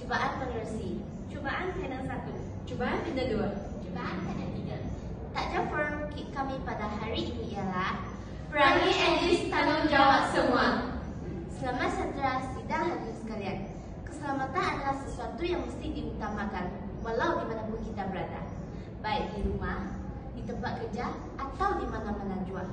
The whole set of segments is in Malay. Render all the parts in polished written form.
Cubaan penerusi. Cubaan panel 1. Cubaan panel 2. Cubaan panel 3. Tajuk forum kami pada hari ini ialah Perangi Edis tanggungjawab semua. Selamat sejahtera sidang hadirin sekalian. Keselamatan adalah sesuatu yang mesti diutamakan walau di mana pun kita berada, baik di rumah, di tempat kerja atau di mana-mana jua.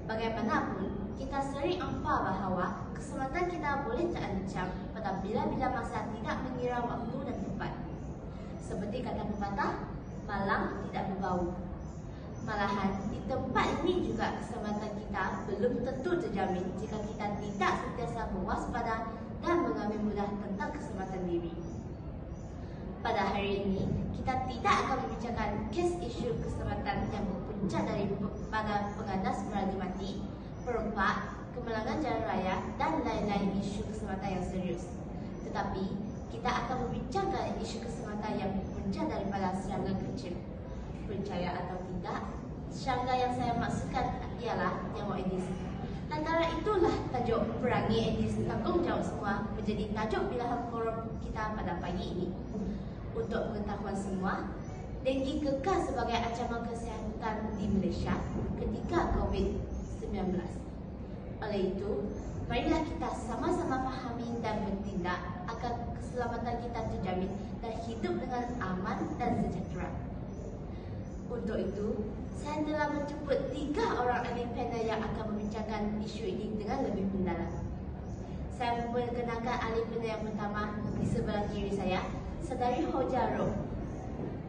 Bagaimanapun, kita sering nampak bahawa keselamatan kita boleh terancam pada bila-bila masa tidak mengira waktu dan tempat. Seperti kata pepatah, malang tidak berbau. Malahan, di tempat ini juga keselamatan kita belum tentu terjamin jika kita tidak sentiasa berwaspada dan mengambil mudah tentang keselamatan diri. Pada hari ini, kita tidak akan membicarakan kes isu keselamatan yang berpunca daripada pengandas meragi mati, perompak, kemalangan jalan raya dan lain-lain isu keselamatan yang serius. Tetapi, kita akan membicarakan isu keselamatan yang berpunca daripada serangga kecil. Percaya atau tidak, serangga yang saya maksudkan ialah nyamuk Aedes. Lantaran itulah tajuk Perangi Aedes tanggungjawab semua menjadi tajuk pilihan forum kita pada pagi ini. Untuk pengetahuan semua, denggi kekal sebagai ancaman kesihatan di Malaysia ketika COVID-19. Oleh itu, marilah kita sama-sama fahami dan bertindak agar keselamatan kita terjamin dan hidup dengan aman dan sejahtera. Untuk itu, saya telah menjemput 3 orang ahli panel yang akan membicarakan isu ini dengan lebih mendalam. Saya memperkenalkan ahli panel yang pertama di sebelah kiri saya, Saudari Hoja Rom.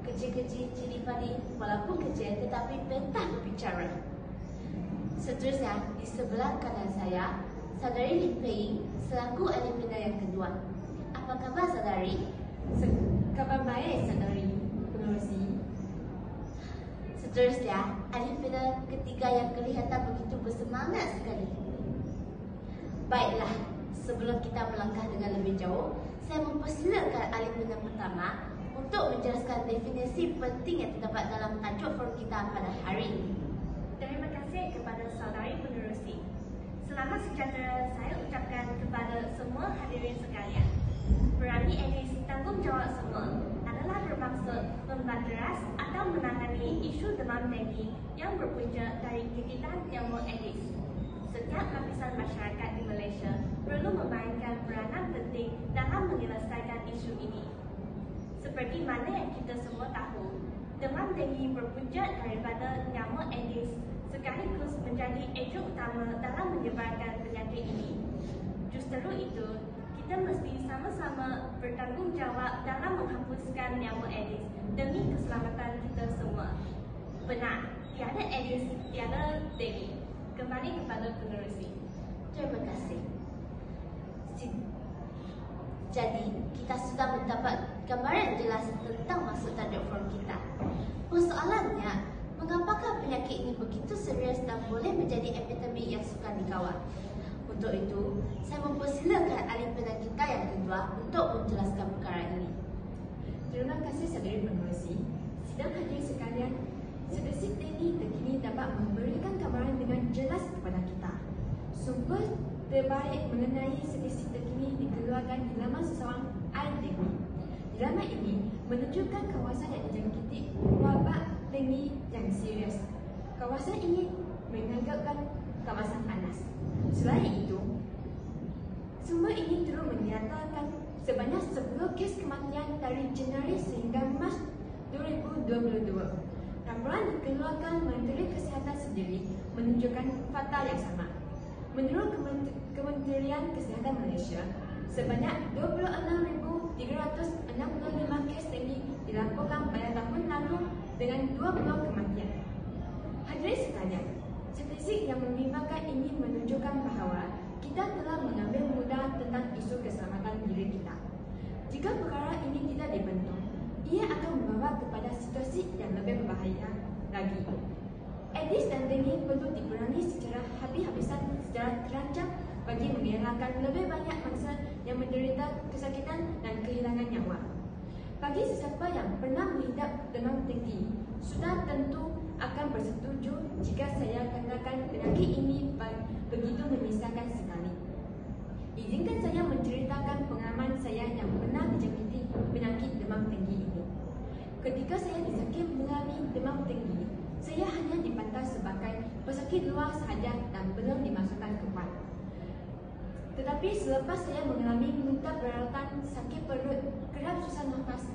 Kecil-kecil cili padi, walaupun kecil tetapi pentah berbicara. Seterusnya, di sebelah kanan saya, Saudari Lim Pei selaku ahli panel yang kedua. Apa khabar, Saudari? Kabar baik, Saudari penerusi. Seterusnya, ahli panel ketiga yang kelihatan begitu bersemangat sekali. Baiklah, sebelum kita melangkah dengan lebih jauh, saya mempersilakan ahli panel pertama untuk menjelaskan definisi penting yang terdapat dalam tajuk forum kita pada hari ini. Terima kasih kepada saudari penerusi. Selamat sejahtera saya ucapkan kepada semua hadirin sekalian. Perangi Aedes tanggungjawab semua adalah bermaksud membanteras atau menangani isu demam denggi yang berpunca dari gigitan nyamuk Aedes. Setiap lapisan masyarakat di Malaysia perlu memainkan peranan penting dalam menyelesaikan isu ini. Seperti mana yang kita semua tahu, demam denggi berpunca daripada nyamuk Aedes sekaligus menjadi ejen utama dalam menyebarkan penyakit ini. Justru itu, kita mesti sama-sama bertanggungjawab dalam menghapuskan nyamuk Aedes demi keselamatan kita semua. Benar, tiada Aedes, tiada denggi. Kembali kepada penerusi. Terima kasih. Jadi, kita sudah mendapat gambaran jelas tentang maksud tajuk forum kita. Persoalannya, mengapakah penyakit ini begitu serius dan boleh menjadi epidemik yang sukar dikawal? Untuk itu, saya mempersilakan ahli panel kita yang kedua untuk menjelaskan perkara ini. Terima kasih, Saudari penerusi. Sidang hadirin sekalian, statistik ini terkini dapat memberikan gambaran dengan jelas kepada kita. Sumber terbaik mengenai statistik terkini dikeluarkan di laman seseorang iDenggi. Di laman ini menunjukkan kawasan yang dijangkiti wabak denggi yang serius. Kawasan ini menganggapkan kawasan panas. Selain itu, sumber ini turut menyatakan sebanyak 10 kes kematian dari Januari sehingga Mac 2022. Laporan dikeluarkan Menteri Kesihatan sendiri menunjukkan fakta yang sama. Menurut Kementerian Kesihatan Malaysia, sebanyak 26,365 kes denggi dilaporkan pada tahun lalu dengan 20 kematian. Hadirin sekalian, statistik yang membimbangkan ini menunjukkan bahawa kita telah mengambil mudah tentang isu keselamatan diri kita. Jika perkara ini tidak dibentuk, ia akan membawa kepada situasi yang lebih berbahaya lagi. Aedes dan denggi perlu diperangi secara habis-habisan secara terancam bagi mengelakkan lebih banyak mangsa yang menderita kesakitan dan kehilangan nyawa. Bagi sesiapa yang pernah mengidap demam denggi, sudah tentu akan bersetuju jika saya katakan penyakit ini begitu menyesalkan sekali. Izinkan saya menceritakan pengalaman saya yang pernah dijangkiti sakit luar sahaja dan belum dimasukkan ke wad. Tetapi selepas saya mengalami muntah beratan, sakit perut, kerap susah nafas,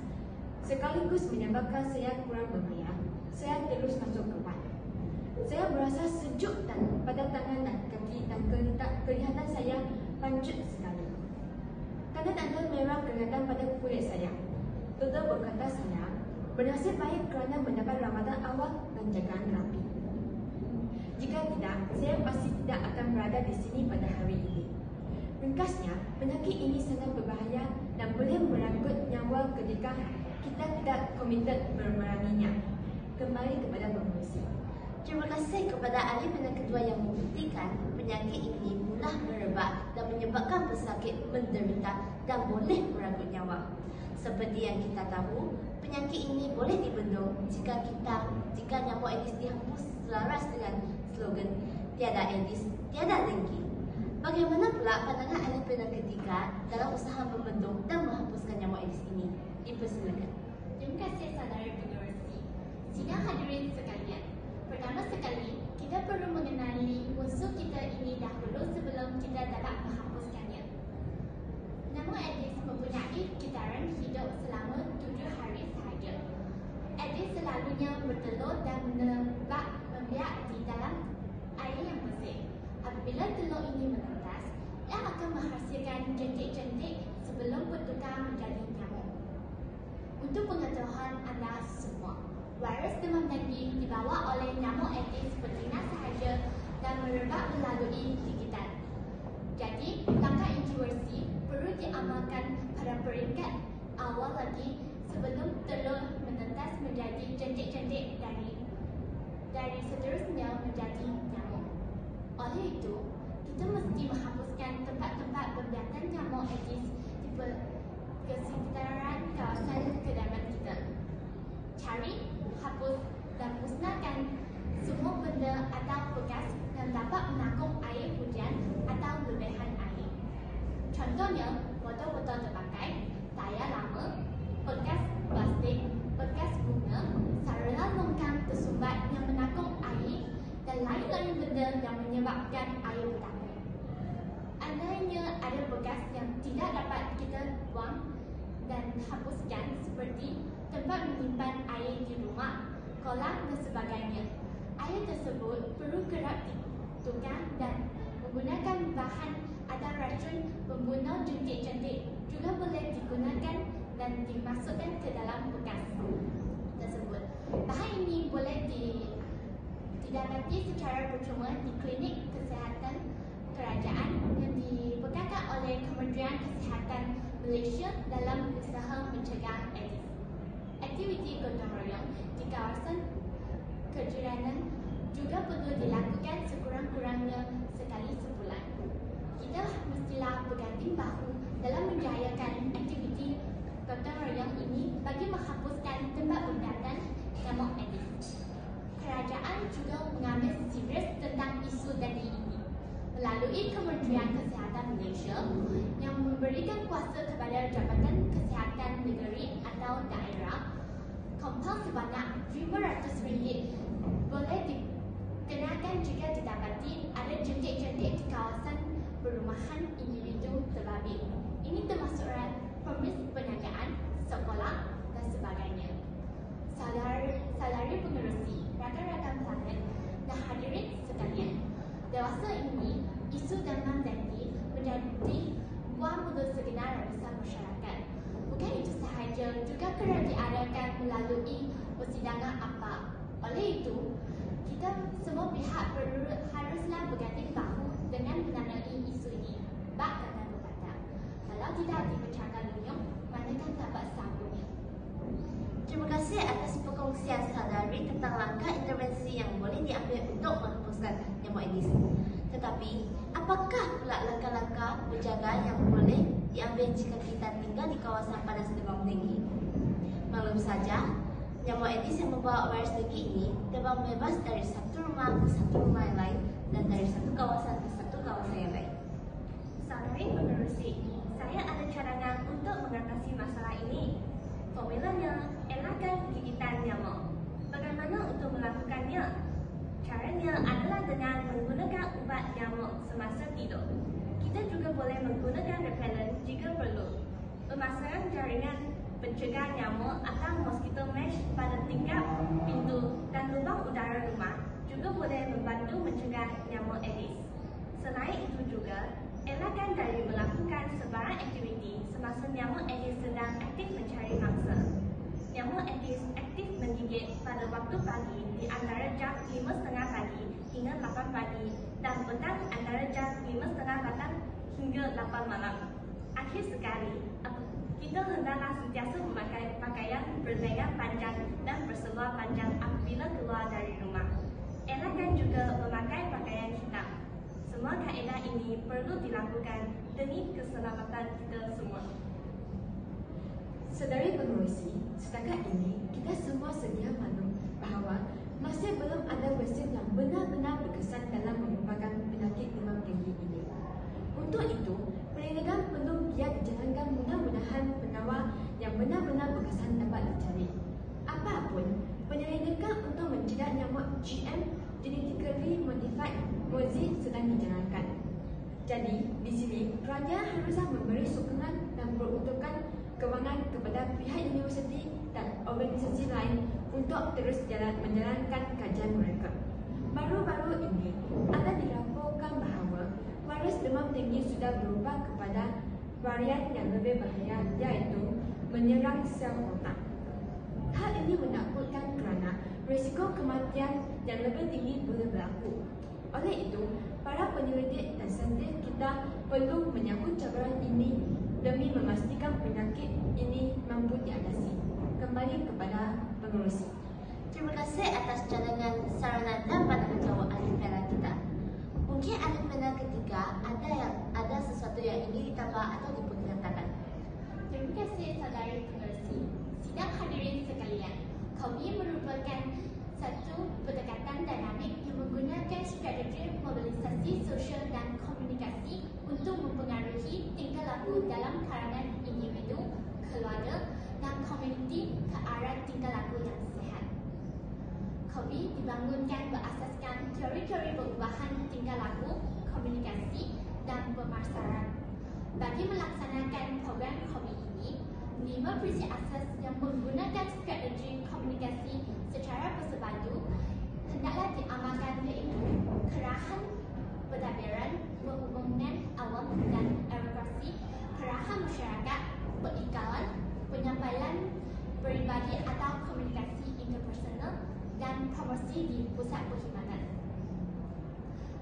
sekaligus menyebabkan saya kurang bernafas, saya terus masuk ke wad. Saya berasa sejuk dan pada tangan dan kaki dan kelihatan saya panjat sekali. Tanda-tanda merah kelihatan pada kulit saya. Doktor berkata saya bernasib baik kerana mendapat rawatan awal dan jagaan rapi. Jika tidak, saya pasti tidak akan berada di sini pada hari ini. Ringkasnya, penyakit ini sangat berbahaya dan boleh merenggut nyawa ketika kita tidak komited memeranginya. Kembali kepada pengurusi. Terima kasih kepada ahli penyakit kedua yang membuktikan penyakit ini mudah merebak dan menyebabkan pesakit menderita dan boleh merenggut nyawa. Seperti yang kita tahu, penyakit ini boleh dibendung jika nyamuk Aedes dihapus selaras dengan slogan tiada Aedes, tiada dengki. Bagaimana pula pandangan ahli penyakit ketiga dalam usaha membendung dan menghapuskan nyamuk Aedes ini? Dipersilakan. Terima kasih saudara pengerusi. Sidang hadirin sekalian, pertama sekali kita perlu mengenali musuh kita ini dahulu sebelum kita dapat menghapuskannya. Nyamuk Aedes mempunyai kitaran hidup selama 7 hari sahaja. Aedes selalunya bertelur dan membiak di dalam air yang bersih. Apabila telur ini menetas, ia akan menghasilkan jentik-jentik sebelum bertukar menjadi nyamuk. Untuk pengetahuan anda semua, virus demam denggi dibawa oleh nyamuk Aedes betina sahaja dan merebak melalui gigitan. Jadi, langkah intervensi perlu diamalkan pada peringkat awal lagi sebelum telur menetas menjadi jentik-jentik dari seterusnya menjadi nyamuk. Oleh itu, kita mesti menghapuskan tempat-tempat pembiakan nyamuk Aedes di kesekitaran kawasan kediaman kita. Cari, hapus dan musnahkan semua benda atau bekas yang dapat menanggung air hujan atau lebihan air. Contohnya, botol-botol terpakai, tayar lama, bekas plastik, bekas bunga, sarana longkang tersumbat yang menanggung air dan lain-lain benda yang menyebabkan air bertambah. Andainya ada bekas yang tidak dapat kita buang dan hapuskan seperti tempat menyimpan air di rumah, kolam dan sebagainya. Air tersebut perlu kerap ditukar dan menggunakan bahan atau racun pembunuh jentik-jentik juga boleh digunakan dan dimasukkan ke dalam bekas tersebut. Bahan ini boleh didapati secara percuma di klinik kesihatan kerajaan yang dipegang oleh Kementerian Kesihatan Malaysia dalam usaha mencegah Aedes. Aktiviti gotong royong di kawasan kejiranan juga perlu dilakukan sekurang-kurangnya sekali sebulan. Kita mestilah berganding bahu dalam menjayakan aktiviti gotong royong ini bagi menghapuskan tempat pembiakan nyamuk Aedes. Kerajaan juga mengambil serius tentang isu tadi ini melalui Kementerian Kesihatan Malaysia yang memberikan kuasa kepada Jabatan Kesihatan Negeri atau daerah. Kompon sebanyak RM500 boleh dikenakan jika didapati ada jentik-jentik di kawasan perumahan individu terbabit. Ini termasuk permis perniagaan, sekolah dan sebagainya. Saudari pengerusi, rakan-rakan planet dan hadirin sekalian, dewasa ini isu demam denggi menjadi buah mulut segenap lapisan masyarakat. Bukan itu sahaja, juga kerap diadakan melalui persidangan APA. Oleh itu, kita semua pihak haruslah berganding bahu dengan mengenai isu ini. Bak kata berkata, kalau tidak dipecahkan lunyuk, manakah dapat sambungnya? Terima kasih atas perkongsian saudari tentang langkah intervensi yang boleh diambil untuk menghapuskan nyamuk Aedes. Tetapi, apakah pula langkah-langkah penjaga yang boleh diambil jika kita tinggal di kawasan panas demam denggi? Maklum saja, nyamuk Aedes yang membawa virus denggi ini terbang bebas dari satu rumah ke satu rumah yang lain dan dari satu kawasan ke satu kawasan yang lain. Saudari pengerusi, saya ada cadangan untuk mengatasi masalah ini. Formulanya, elakkan gigitan nyamuk. Bagaimana untuk melakukannya? Caranya adalah dengan menggunakan ubat nyamuk semasa tidur. Kita juga boleh menggunakan repellent jika perlu. Pemasangan jaringan pencegah nyamuk atau mosquito mesh pada tingkap, pintu dan lubang udara rumah juga boleh membantu mencegah nyamuk Aedes. Selain itu juga, elakkan dari melakukan sebarang aktiviti semasa nyamuk Aedes sedang aktif mencari mangsa. Nyamuk Aedes aktif menggigit pada waktu pagi di antara jam 5.30 pagi hingga 8 pagi dan petang antara jam 5.30 petang hingga 8 malam. Akhir sekali, kita hendaklah sentiasa memakai pakaian berlengan panjang dan berseluar panjang apabila keluar dari rumah. Elakkan juga memakai pakaian hitam. Semua kaedah ini perlu dilakukan demi keselamatan kita semua. Saudari pengerusi, setakat ini kita semua sedia maklum bahawa masih belum ada vaksin yang benar-benar berkesan dalam merupakan penyakit demam tinggi ini. Untuk itu, penyelidikan perlu giat dijalankan, mudah-mudahan penawar yang benar-benar berkesan dapat dicari. Apapun, penyelidikan untuk mencegah nyamuk GM genetically modified mozzie sedang dijalankan. Jadi, di sini kerajaan haruslah memberi sokongan dan peruntukan kewangan kepada pihak universiti dan organisasi lain untuk terus menjalankan kajian mereka. Baru-baru ini, ada dilaporkan bahawa virus demam tinggi sudah berubah kepada varian yang lebih bahaya, iaitu menyerang sel otak. Hal ini menakutkan kerana risiko kematian yang lebih tinggi boleh berlaku. Oleh itu, para penyelidik dan saintis kita perlu menyambut cabaran ini demi memastikan penyakit ini mampu diatasi. Kembali kepada pengerusi. Terima kasih atas cadangan sarana dan pada menjawab ahli panel kita. Mungkin ahli panel ketiga ada sesuatu yang ingin ditambah atau diperkatakan. Terima kasih saudari pengerusi. Sidang hadirin sekalian, kami merupakan satu pendekatan dinamik yang menggunakan strategi mobilisasi sosial dan komunikasi untuk mempengaruhi tingkah laku dalam kalangan individu, keluarga dan komuniti ke arah tingkah laku yang sihat. Kami dibangunkan berasaskan teori-teori perubahan tingkah laku, komunikasi dan pemasaran. Bagi melaksanakan program kami ini, 5 prinsip asas yang menggunakan strategi komunikasi secara bersepadu hendaklah diamalkan, iaitu kerahan pentadbiran, perhubungan awam dan advokasi, kerahan masyarakat, perikalan, penyampaian peribadi atau komunikasi interpersonal dan promosi di pusat perkhidmatan.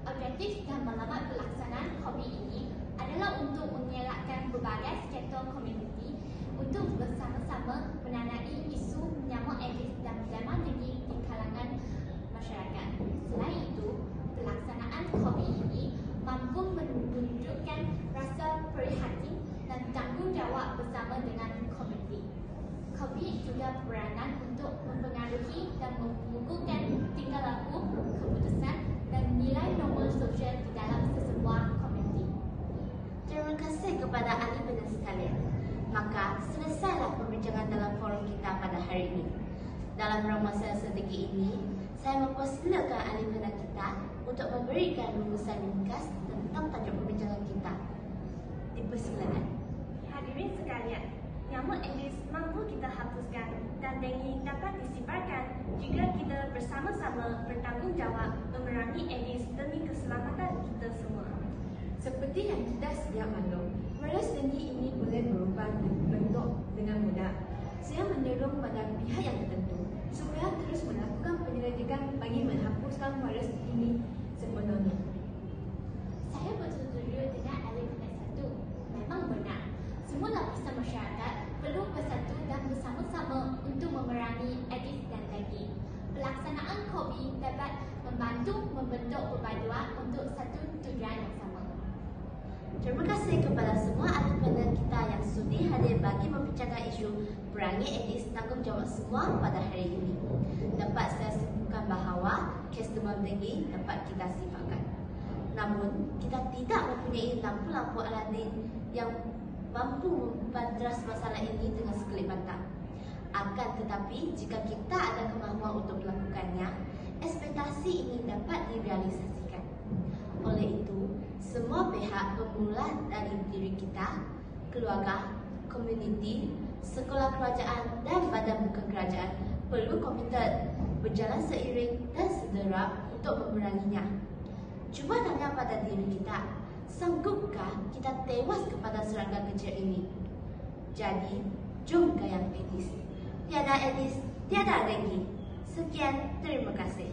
Objektif dan matlamat pelaksanaan hobi ini adalah untuk mengelakkan berbagai sektor komuniti untuk bersama-sama menanai isu nyamuk Aedes dan demam tinggi di kalangan masyarakat. Selain itu, pelaksanaan hobi ini mampu menunjukkan rasa prihatin dan tanggungjawab bersama dengan komuniti. Hobi juga berperanan untuk mempengaruhi dan mengukuhkan tingkah laku, keputusan dan nilai normal sosial di dalam sesebuah komuniti. Terima kasih kepada ahli panel sekalian. Maka selesailah perbincangan dalam forum kita pada hari ini. Dalam masa sedikit ini, saya mempersilakan ahli panel kita untuk memberikan rumusan ringkas tentang tajuk perbincangan kita. Dipersilakan. Hadirin sekalian, nyamuk Aedes mampu kita hapuskan dan denggi dapat disiparkan jika kita bersama-sama bertanggungjawab memerangi Aedes demi keselamatan kita semua. Seperti yang kita sedia maklum, virus denggi ini boleh berubah bentuk dengan mudah. Saya mendorong pada pihak yang tertentu supaya terus melakukan penyelidikan bagi menghapuskan virus ini sepenuhnya. Saya bersetuju dengan ahli panel 1. Memang benar, semua lapisan masyarakat perlu bersatu dan bersama-sama untuk memerangi Aedes dan denggi. Pelaksanaan COVID dapat membantu membentuk perpaduan untuk satu tujuan yang sama. Terima kasih kepada semua ahli panel kita yang sudi hadir bagi membincangkan isu perangi Aedes tanggungjawab semua pada hari ini. Dapat saya simpulkan bahawa kes demam denggi dapat kita sifatkan. Namun, kita tidak mempunyai lampu-lampu Aladin yang mampu membadras masalah ini dengan sekelip mata. Akan tetapi, jika kita ada kemampuan untuk melakukannya, ekspektasi ini dapat direalisasikan. Oleh itu, semua pihak bermula dari diri kita, keluarga, komuniti, sekolah kerajaan dan badan bukan kerajaan perlu komited berjalan seiring dan sedera untuk memeranginya. Cuba tanya pada diri kita, sanggupkah kita tewas kepada serangga kecil ini? Jadi, jom gayang Edis. Tiada Edis, tiada lagi. Sekian, terima kasih.